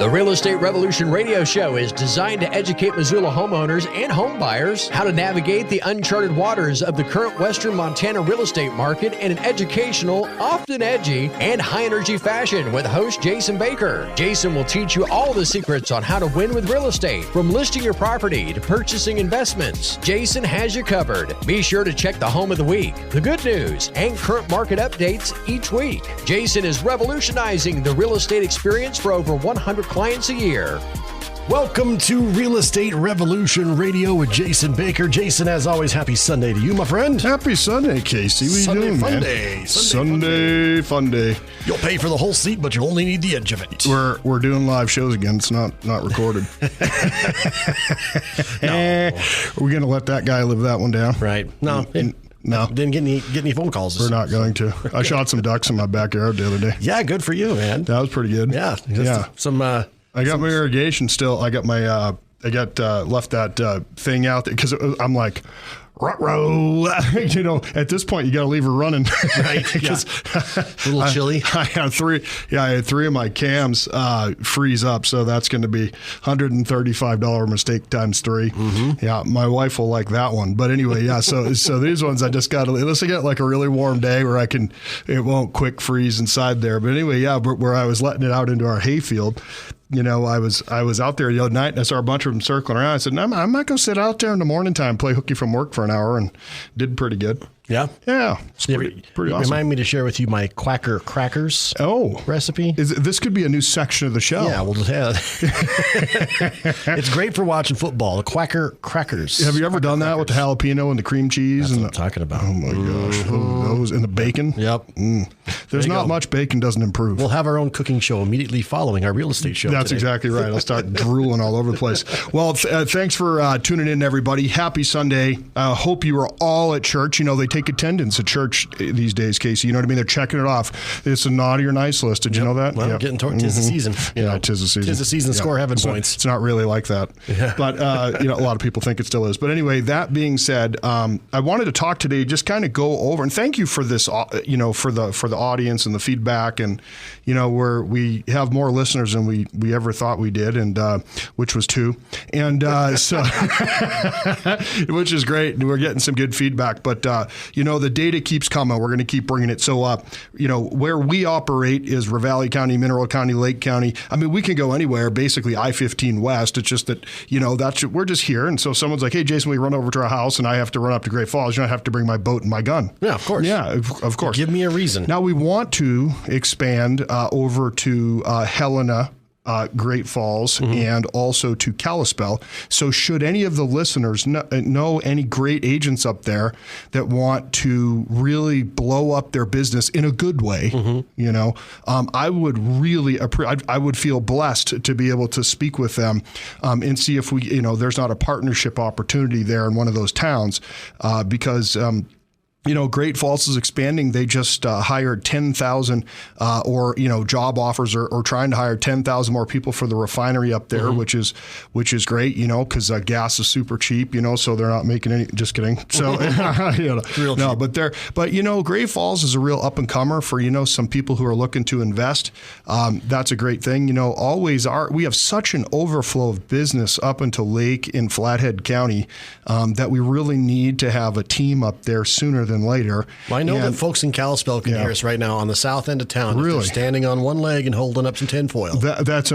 The Real Estate Revolution radio show is designed to educate Missoula homeowners and home buyers how to navigate the uncharted waters of the current Western Montana real estate market in an educational, often edgy, and high-energy fashion with host Jason Baker. Jason will teach you all the secrets on how to win with real estate, from listing your property to purchasing investments. Jason has you covered. Be sure to check the home of the week, the good news, and current market updates each week. Jason is revolutionizing the real estate experience for over 100 clients a year. Welcome to Real Estate Revolution Radio with Jason Baker. Jason, as always, happy Sunday to you, my friend. Happy Sunday, Casey. What are you doing, fun man? Day. Sunday fun day. You'll pay for the whole seat, but you only need the edge of it. We're doing live shows again. It's not recorded. No. We're going to let that guy live that one down. Right. No. No. Didn't get any phone calls. We're not going to. I shot some ducks in my backyard the other day. Yeah, good for you, man. That was pretty good. Yeah. Some. I got my irrigation still. I got my. I got left that thing out there because I'm like, ruh-roh. You know, at this point you got to leave her running, Right? Because A little chilly. I had three. Yeah, I had three of my cams freeze up, so that's going to be $135 mistake times 3. Mm-hmm. Yeah, my wife will like that one. But anyway, yeah. So these ones I just got to, unless I get like a really warm day where it won't quick freeze inside there. But anyway, yeah, where I was letting it out into our hayfield. You know, I was out there the other night and I saw a bunch of them circling around. I said, I'm not going to sit out there in the morning time, play hooky from work for an hour, and did pretty good. Yeah? Yeah. It's pretty awesome. Remind me to share with you my Quacker crackers recipe. This could be a new section of the show. Yeah, we'll just have It's great for watching football. The Quacker crackers. Have you ever done that with the jalapeno and the cream cheese? That's what I'm talking about. Oh, my gosh. Those and the bacon? Yep. There's not much bacon doesn't improve. We'll have our own cooking show immediately following our real estate show. That's today. exactly right. I'll start drooling all over the place. Well, thanks for tuning in, everybody. Happy Sunday. Hope you are all at church. You know, they take attendance at church these days, Casey. You know what I mean? They're checking it off. It's a naughty or nice list. Did you know that? Well, getting toward tis the season. Yeah, tis the season. Tis the season. Score heaven points. It's not really like that. Yeah. But, you know, a lot of people think it still is. But anyway, that being said, I wanted to talk today, just kind of go over, and thank you for this, you know, for the audience and the feedback. And, you know, we have more listeners than we ever thought we did, and which was 2. And so, which is great. And we're getting some good feedback. But, you know, the data keeps coming. We're going to keep bringing it. So, you know, where we operate is Ravalli County, Mineral County, Lake County. I mean, we can go anywhere, basically I-15 west. It's just that, you know, we're just here. And so someone's like, hey, Jason, we run over to our house and I have to run up to Great Falls. You don't have to bring my boat and my gun. Yeah, of course. Yeah, of course. Give me a reason. Now, we want to expand over to Helena, Great Falls, and also to Kalispell. So should any of the listeners know any great agents up there that want to really blow up their business in a good way, you know, I would really, I would feel blessed to be able to speak with them and see if we, you know, there's not a partnership opportunity there in one of those towns because you know, Great Falls is expanding. They just hired 10,000 or, you know, job offers or trying to hire 10,000 more people for the refinery up there, which is great, you know, because gas is super cheap, you know, so they're not making any, just kidding. So, you know, no, but, you know, Great Falls is a real up and comer for, you know, some people who are looking to invest. That's a great thing. You know, we have such an overflow of business up into Lake in Flathead County that we really need to have a team up there sooner than later. Well, I know that folks in Kalispell can hear us right now on the south end of town. Really? If they're standing on one leg and holding up some tinfoil.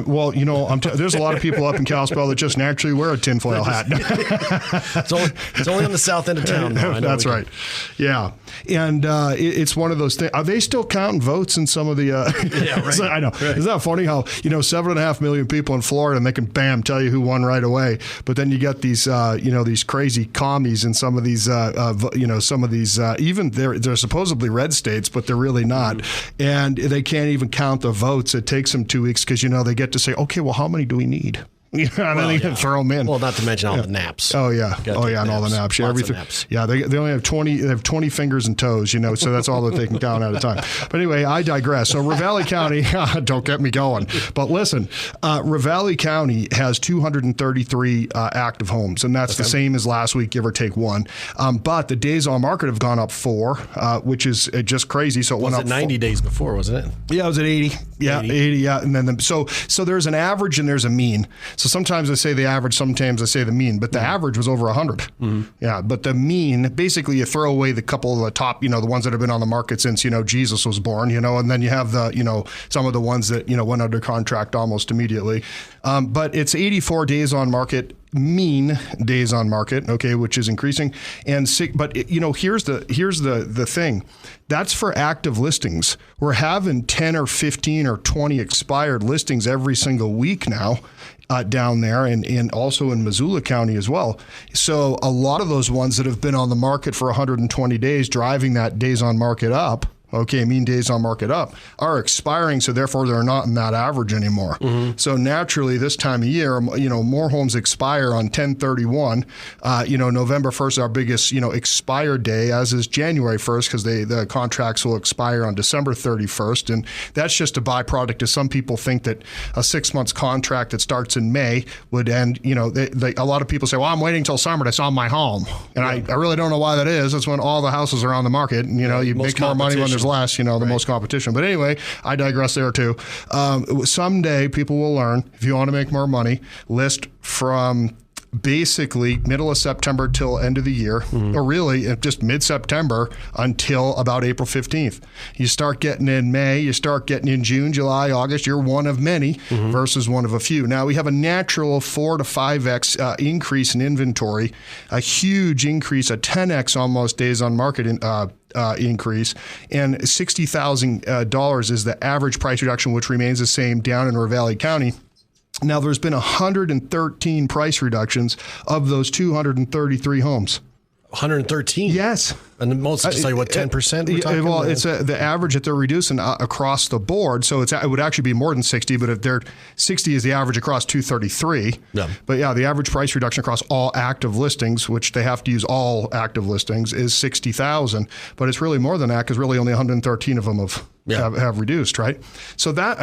Well, you know, there's a lot of people up in Kalispell that just naturally wear a tinfoil hat. It's only on the south end of town, though. I know That's right. Yeah. And it's one of those things. Are they still counting votes in some of the... yeah, right. I know. Right. Isn't that funny how, you know, 7.5 million people in Florida and they can, bam, tell you who won right away. But then you get these, you know, these crazy commies in some of these, you know, some of these... even they're supposedly red states, but they're really not. And they can't even count the votes. It takes them 2 weeks because, you know, they get to say, okay, well, how many do we need? You know, and then you throw them in. Well, not to mention all the naps. Oh yeah, and all the naps. Yeah, everything. Naps. Yeah, they only have 20. They have 20 fingers and toes. You know, so that's all that they can count at a time. But anyway, I digress. So Ravalli County, don't get me going. But listen, Ravalli County has 233 active homes, and that's the same as last week, give or take one. But the days on market have gone up 4, which is just crazy. So it went up 90 days before, wasn't it? Yeah, it was at 80. Yeah, 80. Yeah, and then so there's an average and there's a mean. So sometimes I say the average, sometimes I say the mean, but the average was over 100. Mm-hmm. Yeah, but the mean, basically you throw away the couple of the top, the ones that have been on the market since, Jesus was born, and then you have the, some of the ones that, went under contract almost immediately. But it's 84 days on market, mean days on market, okay, which is increasing. And but here's the thing. That's for active listings. We're having 10 or 15 or 20 expired listings every single week now. Down there and also in Missoula County as well. So a lot of those ones that have been on the market for 120 days, driving that days on market up, mean days on market up, are expiring, so therefore they're not in that average anymore. Mm-hmm. So naturally, this time of year, more homes expire on 10/31. November 1st is our biggest, expired day, as is January 1st, because the contracts will expire on December 31st, and that's just a byproduct of some people think that a 6 months contract that starts in May would end. A lot of people say, well, I'm waiting till summer to sell my home, and I really don't know why that is. That's when all the houses are on the market, and you make more money when there's less, the most competition. But anyway, I digress there too. Someday people will learn, if you want to make more money, list from basically middle of September till end of the year, or really just mid-September until about April 15th. You start getting in May, you start getting in June, July, August. You're one of many versus one of a few. Now, we have a natural 4 to 5x increase in inventory, a huge increase, a 10x almost days on market increase, and $60,000 is the average price reduction, which remains the same down in Ravalli County. Now, there's been 113 price reductions of those 233 homes. 113? Yes. And most, just like, what, 10%? Well, it's the average that they're reducing across the board. So it would actually be more than 60, but if they're 60 is the average across 233. Yeah. But yeah, the average price reduction across all active listings, which they have to use all active listings, is 60,000. But it's really more than that, because really only 113 of them have reduced, right? So that,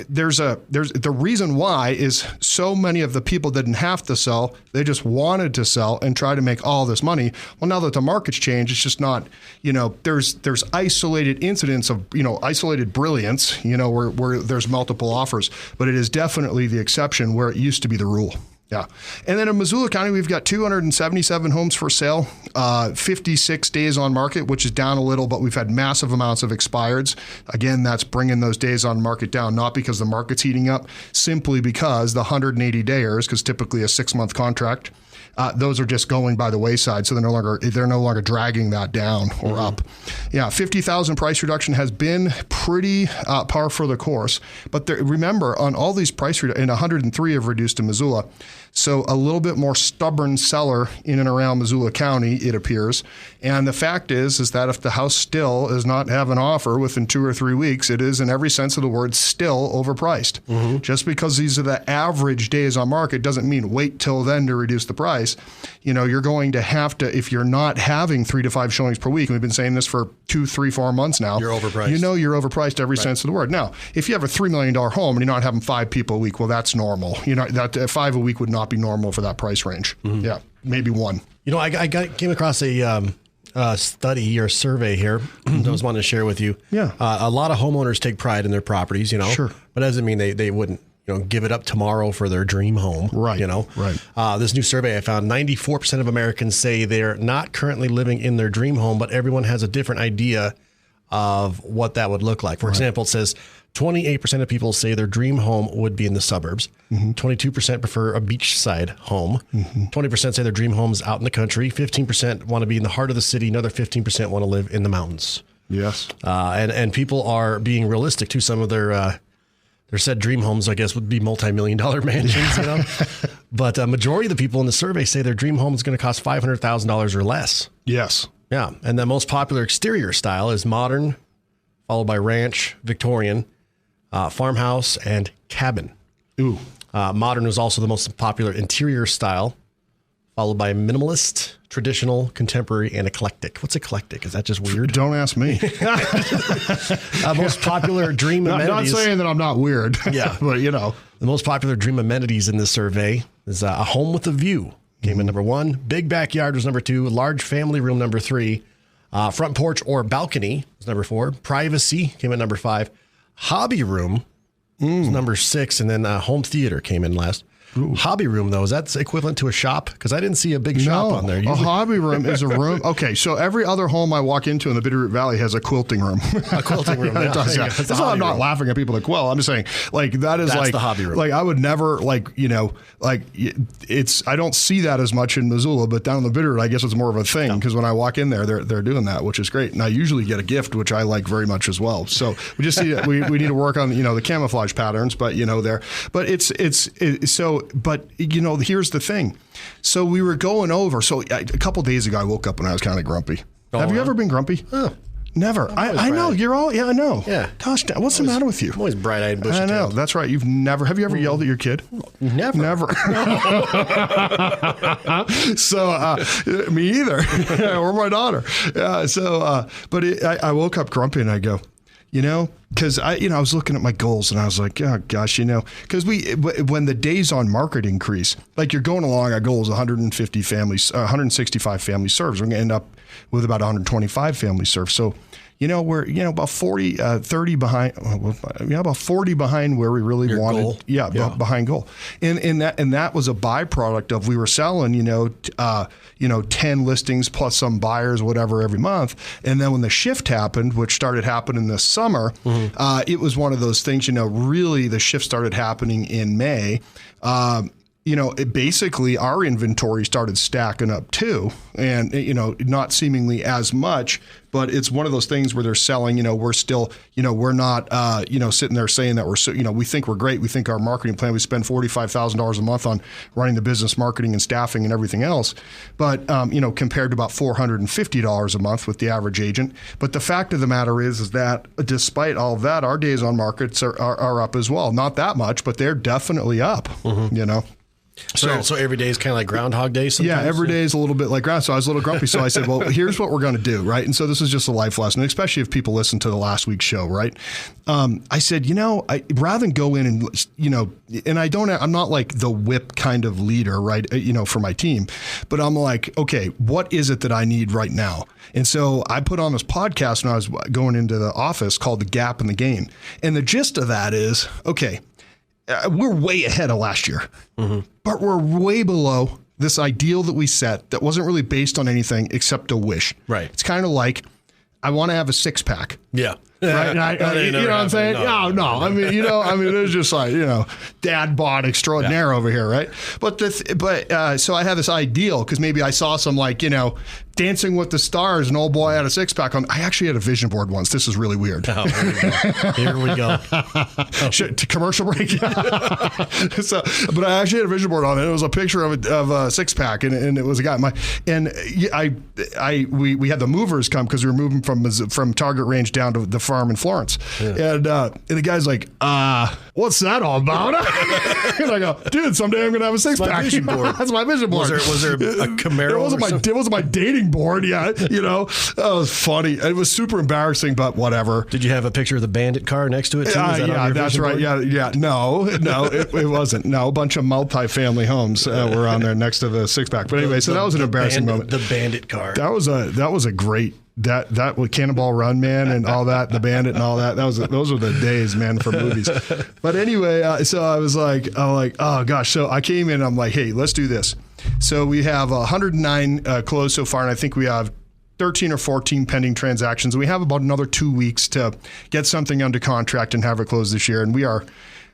there's the reason why is so many of the people didn't have to sell, they just wanted to sell and try to make all this money. Well, now that the market's changed, it's just not, there's isolated incidents of, isolated brilliance, where there's multiple offers, but it is definitely the exception where it used to be the rule. Yeah. And then in Missoula County, we've got 277 homes for sale, 56 days on market, which is down a little, but we've had massive amounts of expireds. Again, that's bringing those days on market down, not because the market's heating up, simply because the 180 dayers, because typically a 6-month contract, those are just going by the wayside, so they're no longer dragging that down or up. Yeah, 50,000 price reduction has been pretty par for the course. But remember, on all these price reductions, and 103 have reduced in Missoula. So a little bit more stubborn seller in and around Missoula County, it appears. And the fact is that if the house still does not have an offer within 2 or 3 weeks, it is, in every sense of the word, still overpriced. Mm-hmm. Just because these are the average days on market doesn't mean wait till then to reduce the price. You're going to have to, if you're not having 3 to 5 showings per week, and we've been saying this for 2, 3, 4 months now, you're overpriced. You're overpriced every sense of the word. Now, if you have a $3 million home and you're not having 5 people a week, well, that's normal. That 5 a week would not be normal for that price range. Mm-hmm. Yeah, maybe 1. I came across a study or survey here that I was wanting to share with you. Yeah. A lot of homeowners take pride in their properties, Sure. But that doesn't mean they wouldn't, give it up tomorrow for their dream home. Right. Right. This new survey I found, 94% of Americans say they're not currently living in their dream home, but everyone has a different idea of what that would look like. For example, it says 28% of people say their dream home would be in the suburbs. Mm-hmm. 22% prefer a beachside home. Mm-hmm. 20% say their dream home's out in the country. 15% want to be in the heart of the city. Another 15% want to live in the mountains. Yes. And people are being realistic too. Some of their said dream homes, I guess, would be multi-million-dollar mansions, But a majority of the people in the survey say their dream home is going to cost $500,000 or less. Yes. Yeah. And the most popular exterior style is modern, followed by ranch, Victorian, farmhouse, and cabin. Ooh. Modern was also the most popular interior style, followed by minimalist, traditional, contemporary, and eclectic. What's eclectic? Is that just weird? Don't ask me. Most popular dream amenities. Not saying that I'm not weird. Yeah. But, you know. The most popular dream amenities in this survey is a home with a view. Came in number 1. Big backyard was number 2. Large family room, number 3. Front porch or balcony was number 4. Privacy came in number 5. Hobby room was number 6. And then home theater came in last. Ooh. Hobby room, though, is that equivalent to a shop? Because I didn't see a big shop on there. Usually. A hobby room is a room. Okay, so every other home I walk into in the Bitterroot Valley has a quilting room. A quilting room. It does, yeah. That's why I'm not laughing at people that quilt. I'm just saying, like, that's the hobby room. Like, I would never, like, you know, like, I don't see that as much in Missoula, but down in the Bitterroot, I guess it's more of a thing because when I walk in there, they're doing that, which is great. And I usually get a gift, which I like very much as well. So we just need we need to work on, you know, the camouflage patterns, but, you know, but you know, here's the thing. So we were going over. So a couple days ago, I woke up and I was kind of grumpy. Have you ever been grumpy? Never. I know. You're all, I know. Yeah. Gosh, what's the matter with you? I'm always bright-eyed, bushy-tailed. I know. That's right. Have you ever yelled at your kid? Never. So, me either. Or my daughter. I woke up grumpy and I go, you know, because I was looking at my goals and I was like, oh gosh, you know, because when the days on market increase, like you're going along, our goal is 150 families, 165 families served. We're going to end up with about 125 families served. So, you know, we're, you know, about 30 behind, about 40 behind where we really wanted. Goal. Yeah. Behind goal. And that was a byproduct of, we were selling, 10 listings plus some buyers, whatever, every month. And then when the shift happened, which started happening this summer, it was one of those things, you know, really the shift started happening in May. Basically our inventory started stacking up too, and, you know, not seemingly as much, but it's one of those things where they're selling, you know, we're still, you know, we're not, sitting there saying that we're, so, you know, we think we're great. We think our marketing plan, we spend $45,000 a month on running the business, marketing and staffing and everything else. But, compared to about $450 a month with the average agent. But the fact of the matter is that despite all of that, our days on markets are up as well. Not that much, but they're definitely up, you know. So every day is kind of like Groundhog Day sometimes? Yeah, every day is a little bit like Groundhog. So I was a little grumpy. So I said, well, here's what we're going to do, right? And so this is just a life lesson, especially if people listen to the last week's show, right? I said, rather than go in and, and I'm not like the whip kind of leader, right, for my team, but I'm like, okay, what is it that I need right now? And so I put on this podcast when I was going into the office called The Gap in the Gain. And the gist of that is, okay, we're way ahead of last year, but we're way below this ideal that we set that wasn't really based on anything except a wish. Right. It's kind of like, I want to have a 6-pack. Yeah. Right. You know what I'm saying? No. I mean, it's just like, dad bod extraordinaire over here. Right. But so I had this ideal because maybe I saw some Dancing with the Stars, an old boy had a 6-pack on. I actually had a vision board once. This is really weird. Oh, here we go. To commercial break. But I actually had a vision board on it. It was a picture of a 6-pack, and it was a guy. We had the movers come because we were moving from Target Range down to the farm in Florence, and the guy's like, "What's that all about?" And I go, "Dude, someday I'm gonna have a 6-pack." Vision board. That's my vision board. Was there a Camaro? It wasn't my dating board. Yeah, that was funny. It was super embarrassing, but whatever. Did you have a picture of the Bandit car next to it too? That's right. Board? Yeah. No, it wasn't. No, a bunch of multi-family homes were on there next to the 6-pack. But anyway, that was an embarrassing moment. The Bandit car. That was a great. That with Cannonball Run, man, and all that, the Bandit and all that. Those were the days, man, for movies. But anyway, so I was like, oh gosh. So I came in, I'm like, hey, let's do this. So we have 109 closed so far, and I think we have 13 or 14 pending transactions. We have about another 2 weeks to get something under contract and have it closed this year. And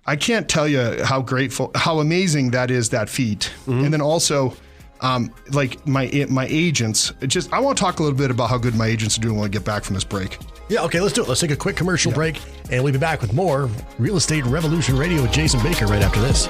I can't tell you how grateful, how amazing that is, that feat. And then also, like my agents, I want to talk a little bit about how good my agents are doing when I get back from this break. Yeah, okay, let's do it. Let's take a quick commercial break, and we'll be back with more Real Estate Revolution Radio with Jason Baker right after this.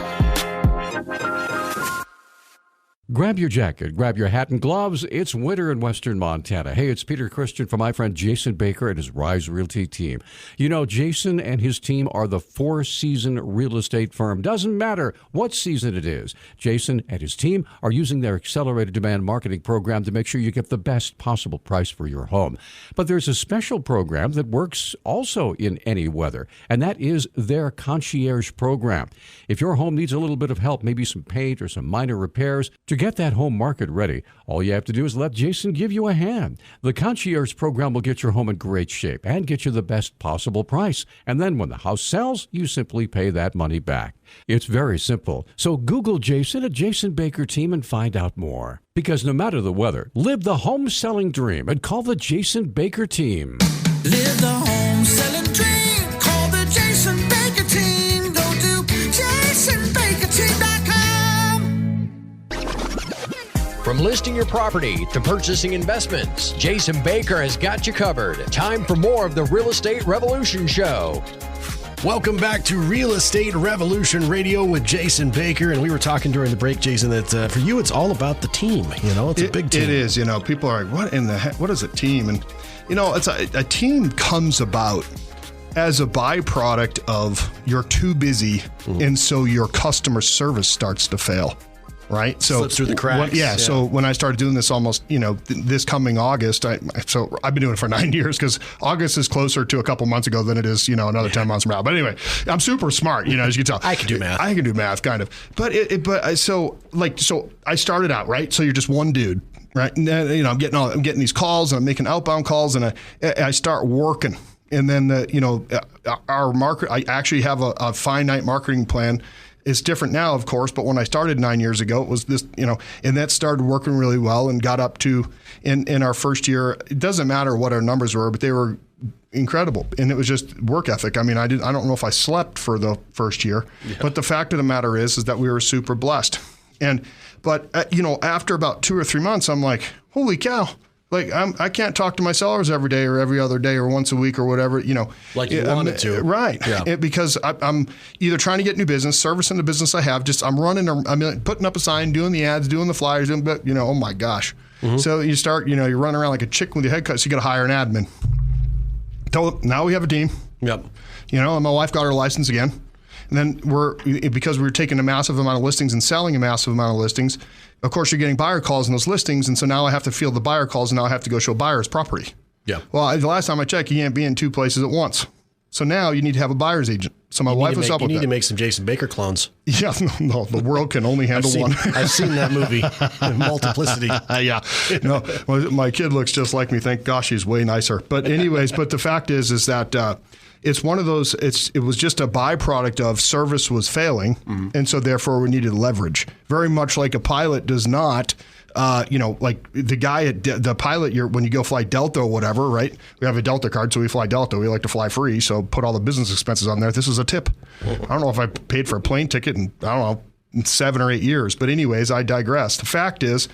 Grab your jacket, grab your hat and gloves. It's winter in western Montana. Hey, it's Peter Christian from my friend Jason Baker and his Rise Realty team. You know, Jason and his team are the four-season real estate firm. Doesn't matter what season it is. Jason and his team are using their accelerated demand marketing program to make sure you get the best possible price for your home. But there's a special program that works also in any weather, and that is their concierge program. If your home needs a little bit of help, maybe some paint or some minor repairs, to get that home market ready, all you have to do is let Jason give you a hand. The concierge program will get your home in great shape and get you the best possible price. And then when the house sells, you simply pay that money back. It's very simple. So Google Jason at Jason Baker Team and find out more. Because no matter the weather, live the home selling dream and call the Jason Baker Team. Live the home selling dream. Call the Jason Baker Team. Go to JasonBakerTeam.com. From listing your property to purchasing investments, Jason Baker has got you covered. Time for more of the Real Estate Revolution Show. Welcome back to Real Estate Revolution Radio with Jason Baker. And we were talking during the break, Jason, that for you, it's all about the team. You know, it's a big team. It is. You know, people are like, what in the heck? What is a team? And, you know, it's a team comes about as a byproduct of you're too busy. And so your customer service starts to fail. Right, so slips through the cracks. So when I started doing this, almost this coming August, so I've been doing it for 9 years because August is closer to a couple months ago than it is another 10 months from now. But anyway, I'm super smart, as you can tell. I can do math. I can do math, kind of. But so I started out right. So you're just one dude, right? And then, I'm getting these calls and I'm making outbound calls and I start working. And then our market, I actually have a finite marketing plan. It's different now, of course, but when I started 9 years ago, it was this, and that started working really well and got up to, in our first year, it doesn't matter what our numbers were, but they were incredible. And it was just work ethic. I mean, I don't know if I slept for the first year, but the fact of the matter is that we were super blessed. But after about 2 or 3 months, I'm like, holy cow. Like I can't talk to my sellers every day or every other day or once a week or whatever, Like you wanted to. Right. Yeah. Because I'm either trying to get new business, servicing the business I have, I'm putting up a sign, doing the ads, doing the flyers, but oh my gosh. Mm-hmm. So you start, you run around like a chicken with your head cut, so you got to hire an admin. Now we have a team. Yep. And my wife got her license again. And then because we were taking a massive amount of listings and selling a massive amount of listings, of course, you're getting buyer calls on those listings. And so now I have to field the buyer calls and now I have to go show buyers property. Yeah. Well, the last time I checked, you can't be in two places at once. So now you need to have a buyer's agent. So my wife was up with that. You need to make some Jason Baker clones. Yeah, no, the world can only handle one. I've seen that movie, Multiplicity. Yeah. No, my kid looks just like me. Thank gosh, he's way nicer. But anyways, the fact is that it's one of those, it was just a byproduct of service was failing. Mm-hmm. And so therefore we needed leverage. Very much like a pilot does not, like the guy at the pilot, when you go fly Delta or whatever, right? We have a Delta card, so we fly Delta. We like to fly free, so put all the business expenses on there. This is a tip. I don't know if I paid for a plane ticket in 7 or 8 years. But anyways, I digress. The fact is,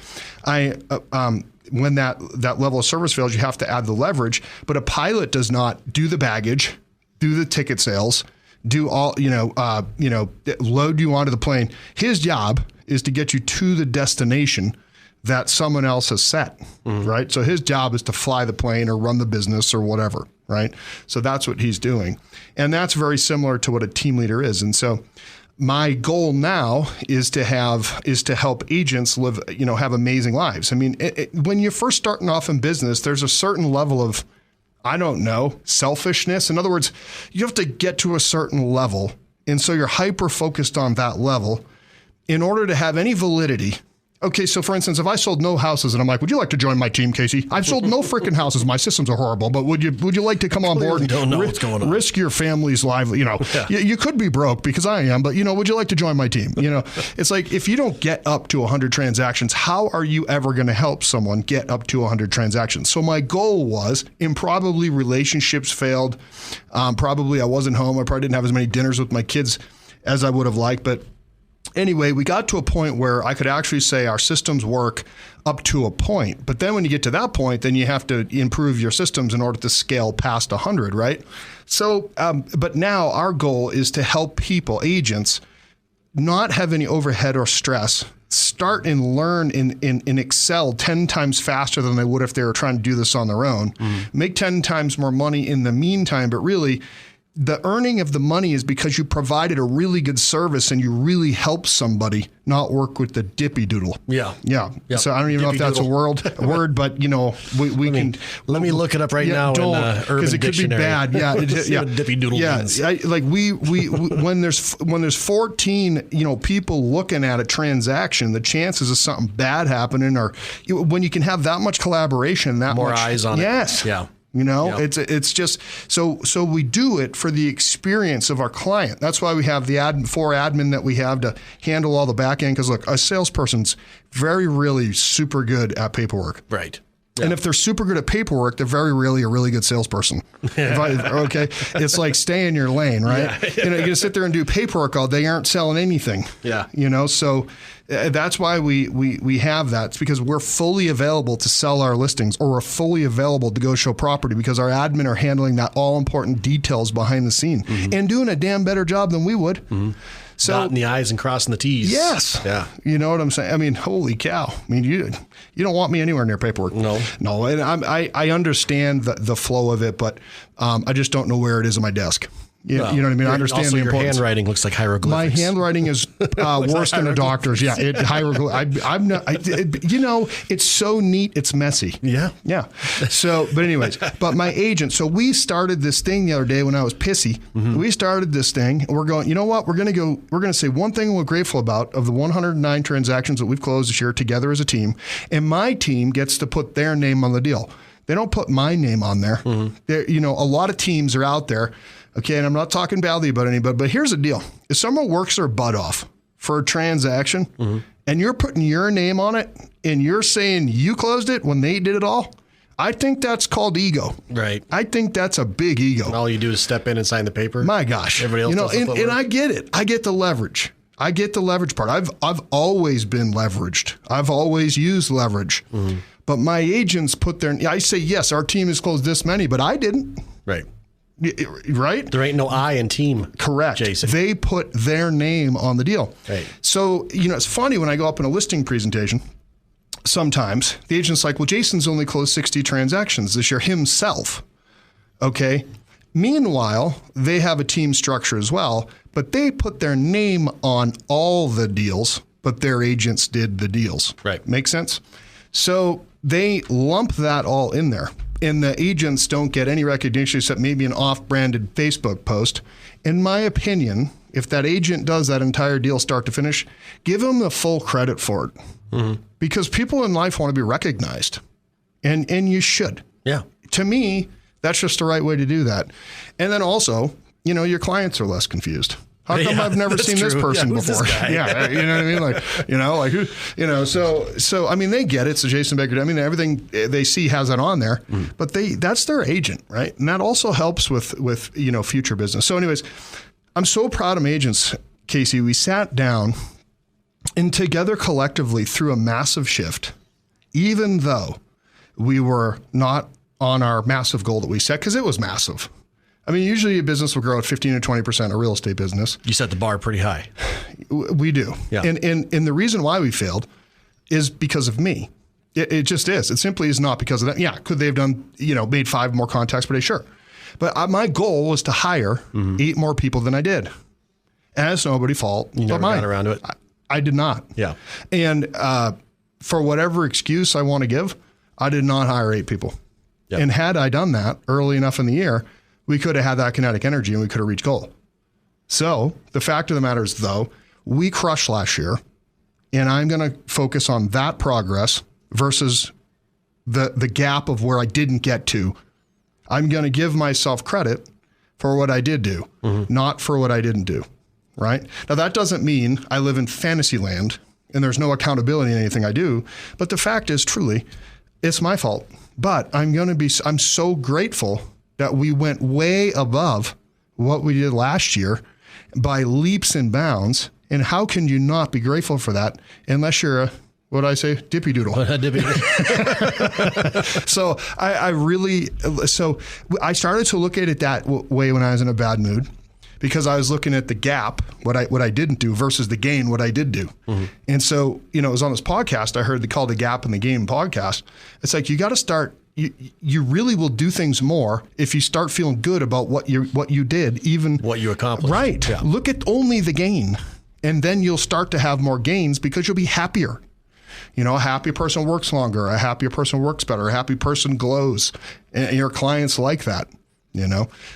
when that level of service fails, you have to add the leverage. But a pilot does not do the baggage, do the ticket sales, do all, load you onto the plane. His job is to get you to the destination that someone else has set, right? So his job is to fly the plane or run the business or whatever, right? So that's what he's doing. And that's very similar to what a team leader is. And so my goal now is to help agents live, have amazing lives. I mean, when you're first starting off in business, there's a certain level of, selfishness. In other words, you have to get to a certain level. And so you're hyper focused on that level in order to have any validity. Okay, so for instance, if I sold no houses and I'm like, would you like to join my team, Casey? I've sold no freaking houses. My systems are horrible, but would you like to come on board and risk your family's life? You could be broke because I am, but would you like to join my team? It's like if you don't get up to 100 transactions, how are you ever going to help someone get up to 100 transactions? So my goal was, probably relationships failed. Probably I wasn't home. I probably didn't have as many dinners with my kids as I would have liked, but anyway, we got to a point where I could actually say our systems work up to a point. But then when you get to that point, then you have to improve your systems in order to scale past 100, right? So, but now our goal is to help people, agents, not have any overhead or stress start and learn in Excel 10 times faster than they would if they were trying to do this on their own, make 10 times more money in the meantime, but really the earning of the money is because you provided a really good service and you really helped somebody not work with the dippy doodle. Yeah. Yeah. Yep. So I don't even know if that's a word, but you know, we can. Let me look it up right now in Urban it Dictionary. Could be bad. Yeah. See what dippy doodle means. Like we when there's 14, you know, people looking at a transaction, the chances of something bad happening are when you can have that much collaboration, that more much eyes on it. Yes. Yeah. You know, Yep. it's just so we do it for the experience of our client. That's why we have the four admin that we have to handle all the back end. Because look, a salesperson's really super good at paperwork. Right. And if they're super good at paperwork, they're very really a really good salesperson. Okay, it's like stay in your lane, right? Yeah. You know, you're gonna sit there and do paperwork all day. They aren't selling anything. Yeah. You know, so that's why we have that. It's because we're fully available to sell our listings, or we're fully available to go show property because our admin are handling that all important details behind the scene and doing a damn better job than we would. So, dotting the I's and crossing the T's. Yes. Yeah. You know what I'm saying? I mean, holy cow. I mean, you don't want me anywhere near paperwork. No. And I understand the flow of it, but I just don't know where it is on my desk. You know what I mean? I understand also the your importance. handwriting looks like hieroglyphics. My handwriting is worse than a doctor's. Yeah, I'm not. You know, it's so neat. It's messy. Yeah. Yeah. So, but anyways, but my agent. So we started this thing the other day when I was pissy. We started this thing. And we're going. You know what? We're going to say one thing we're grateful about of the 109 transactions that we've closed this year together as a team, and my team gets to put their name on the deal. They don't put my name on there. You know, a lot of teams are out there. Okay, and I'm not talking badly about anybody, but here's the deal. If someone works their butt off for a transaction and you're putting your name on it and you're saying you closed it when they did it all, I think that's called ego. Right. I think that's a big ego. And all you do is step in and sign the paper. My gosh. Everybody else does the footwork. And I get it. I get the leverage. I get the leverage part. I've always been leveraged. I've always used leverage. But my agents put their, I say, yes, our team has closed this many, but I didn't. Right. Right? There ain't no I in team. Correct. Jason. They put their name on the deal. Right. So, you know, it's funny when I go up in a listing presentation, sometimes the agent's like, well, Jason's only closed 60 transactions this year himself. Okay. Meanwhile, they have a team structure as well, but they put their name on all the deals, but their agents did the deals. Right. Make sense? So they lump that all in there. And the agents don't get any recognition except maybe an off-branded Facebook post. In my opinion, if that agent does that entire deal start to finish, give them the full credit for it. Because people in life want to be recognized. And you should. Yeah. To me, that's just the right way to do that. And then also, you know, your clients are less confused. How come I've never seen this person before? Yeah, you know what I mean? So I mean, they get it. It's a Jason Baker. I mean, everything they see has it on there, but that's their agent, right? And that also helps with you know, future business. So anyways, I'm so proud of my agents, Casey. We sat down and together collectively through a massive shift, even though we were not on our massive goal that we set, because it was massive. I mean, usually a business will grow at 15 to 20%, a real estate business. You set the bar pretty high. We do. Yeah. And the reason why we failed is because of me. It just is. It simply is not because of that. Yeah, could they have done, you know, made 5 more contacts per day? Sure. But my goal was to hire 8 more people than I did. And it's nobody's fault. You never got around to it? I did not. Yeah. And for whatever excuse I want to give, I did not hire 8 people. Yep. And had I done that early enough in the year, we could have had that kinetic energy and we could have reached goal. So the fact of the matter is, though, we crushed last year, and I'm going to focus on that progress versus the gap of where I didn't get to. I'm going to give myself credit for what I did do, not for what I didn't do, right? Now, that doesn't mean I live in fantasy land and there's no accountability in anything I do, but the fact is, truly, it's my fault. But I'm so grateful that we went way above what we did last year by leaps and bounds. And how can you not be grateful for that unless you're a, what did I say? Dippy doodle. So I started to look at it that way when I was in a bad mood. because I was looking at the gap, what I didn't do versus the gain, what I did do. And so, it was on this podcast, I heard they call the gap in the game podcast. It's like, you got to start, you really will do things more if you start feeling good about what you did, even what you accomplished. Right. Yeah. Look at only the gain, and then you'll start to have more gains because you'll be happier. A happy person works longer. A happier person works better. A happy person glows. And your clients like that,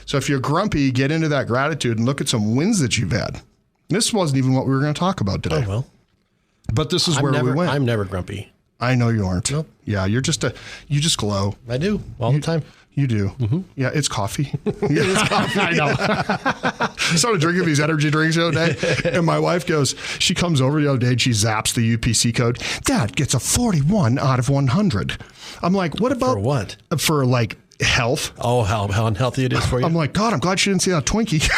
So if you're grumpy, get into that gratitude and look at some wins that you've had. This wasn't even what we were going to talk about today. Oh, well. But this is where we went. I'm never grumpy. I know you aren't. Nope. Yeah, you just glow. I do all the time. You do. Mm-hmm. Yeah, it's coffee. It's coffee. I know. I started drinking these energy drinks the other day, and my wife she comes over the other day and she zaps the UPC code. Dad gets a 41 out of 100. I'm like, what about? For what? For like health. Oh, how unhealthy it is for you. I'm like, God, I'm glad she didn't see that Twinkie.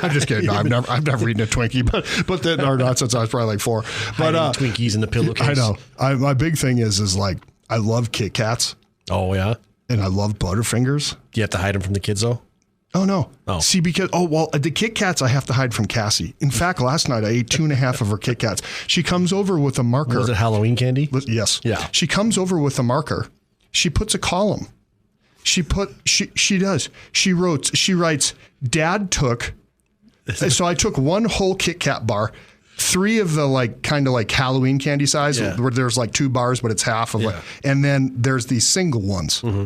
I'm just kidding. No, I've never eaten a Twinkie, but then, or not since I was probably like 4. But Twinkies in the pillowcase. I know. My big thing is like, I love Kit Kats. Oh, yeah. And I love Butterfingers. Do you have to hide them from the kids, though? Oh, no. Oh. See, because, the Kit Kats I have to hide from Cassie. In fact, last night I ate 2.5 of her Kit Kats. She comes over with a marker. Was it Halloween candy? Yes. Yeah. She comes over with a marker. She puts a column. She does. She writes, Dad took, so I took one whole Kit Kat bar, 3 of the kind of Halloween candy size, where there's 2 bars, but it's half of and then there's these single ones. Mm-hmm.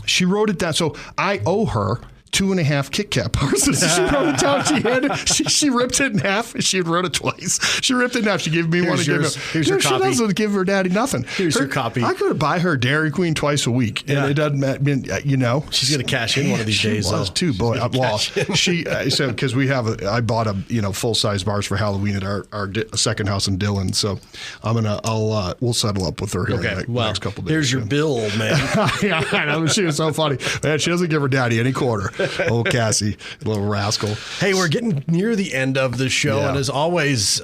She wrote it down. So I owe her 2.5 Kit Kat bars. She wrote it down. She ripped it in half. She wrote it twice. She ripped it in half. She gave me one. Here's your copy. She doesn't give her daddy nothing. Here's your copy. I could buy her Dairy Queen twice a week, and it doesn't mean, She's going to cash in one of these days. She was too, boy. Well, so because I bought a full size bars for Halloween at our second house in Dillon. So we'll settle up with her here in the next couple days. Here's your bill, man. Yeah, I know. She was so funny. Man, she doesn't give her daddy any quarter. Oh, Cassie, little rascal. Hey, we're getting near the end of the show, and as always,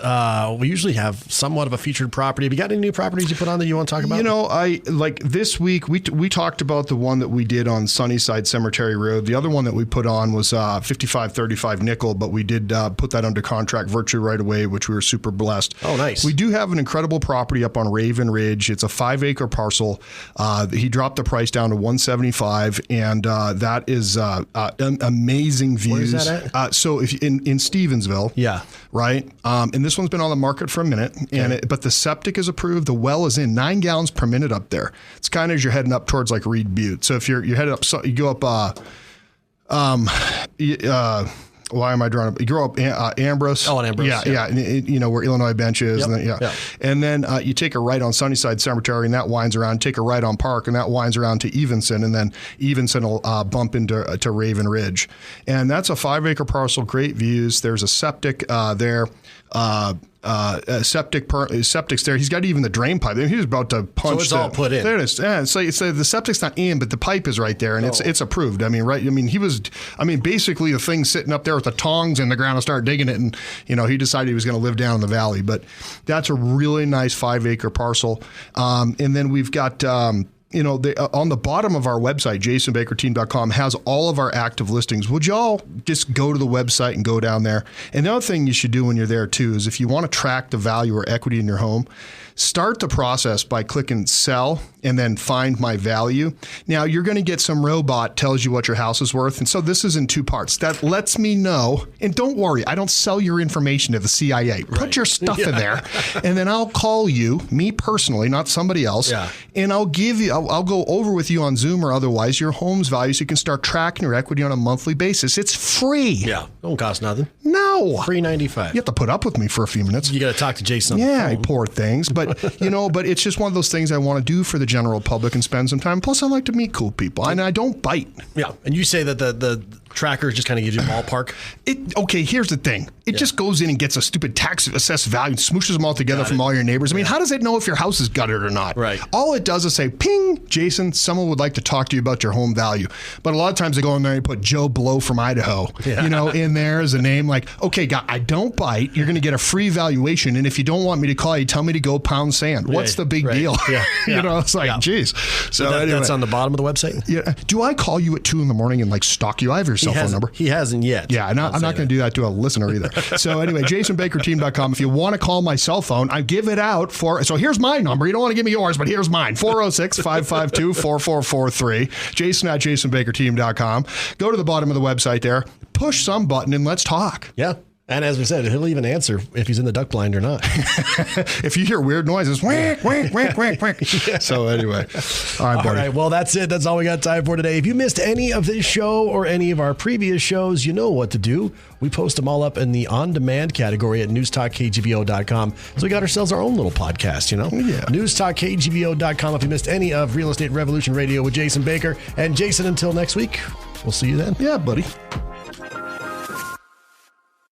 we usually have somewhat of a featured property. Have you got any new properties you put on that you want to talk about? I this week we talked about the one that we did on Sunnyside Cemetery Road. The other one that we put on was 5535 Nickel, but we did put that under contract virtually right away, which we were super blessed. Oh, nice. We do have an incredible property up on Raven Ridge. It's a 5-acre parcel. He dropped the price down to $175, and that is amazing views. Where is that at? So if in Stevensville, right. And this one's been on the market for a minute, but the septic is approved. The well is in 9 gallons per minute up there. It's kind of as you're heading up towards Reed Butte. So if you're headed up, you go up. Why am I drawing up? You grow up Ambrose. Oh, in Ambrose. Yeah. Where Illinois Bench is. Yep. And then you take a right on Sunnyside Cemetery, and that winds around. Take a right on Park, and that winds around to Evanston, and then Evanston will bump into Raven Ridge. And that's a 5-acre parcel, great views. There's a septic there. Septic's there. He's got even the drain pipe. He was about to punch. So it's all put in. There it is. Yeah, so the septic's not in, but the pipe is right there, and it's approved. Basically the thing's sitting up there with the tongs in the ground and start digging it, and he decided he was going to live down in the valley. But that's a really nice 5-acre parcel. And then we've got. On the bottom of our website, jasonbakerteam.com, has all of our active listings. Would y'all just go to the website and go down there? And the other thing you should do when you're there, too, is if you want to track the value or equity in your home, start the process by clicking sell and then find my value. Now, you're going to get some robot tells you what your house is worth. And so this is in 2 parts. That lets me know. And don't worry, I don't sell your information to the CIA. Put your stuff in there. And then I'll call you, me personally, not somebody else. Yeah. And I'll go over with you on Zoom or otherwise your home's value so you can start tracking your equity on a monthly basis. It's free. Yeah. Don't cost nothing. No. $3.95. You have to put up with me for a few minutes. You got to talk to Jason. Yeah, poor things. But, but it's just one of those things I want to do for the general public and spend some time. Plus, I like to meet cool people. And I don't bite. Yeah. And you say that the tracker just kind of gives you a ballpark? Okay, here's the thing. It just goes in and gets a stupid tax assessed value and smooshes them all together from all your neighbors. I mean, how does it know if your house is gutted or not? Right. All it does is say, ping, Jason, someone would like to talk to you about your home value. But a lot of times they go in there and put Joe Blow from Idaho, in there as a name. Like, okay, guy, I don't bite. You're going to get a free valuation. And if you don't want me to call you, tell me to go pound sand. What's the big deal? Yeah. It's like, geez. So anyway, that's on the bottom of the website? Yeah. Do I call you at 2 a.m. and stalk you? I have your cell phone number. He hasn't yet. Yeah, I'm not going to do that to a listener either. So anyway, jasonbakerteam.com. If you want to call my cell phone, I give it out for, so here's my number. You don't want to give me yours, but here's mine. 406-552-4443. Jason at jasonbakerteam.com. Go to the bottom of the website there, push some button, and let's talk. Yeah. And as we said, he'll even answer if he's in the duck blind or not. If you hear weird noises, whack, whack, whack, whack, whack. So anyway, all right, buddy. All right, well, that's it. That's all we got time for today. If you missed any of this show or any of our previous shows, you know what to do. We post them all up in the on-demand category at newstalkkgvo.com. So we got ourselves our own little podcast, you know? Yeah. Newstalkkgvo.com if you missed any of Real Estate Revolution Radio with Jason Baker. And Jason, until next week, we'll see you then. Yeah, buddy.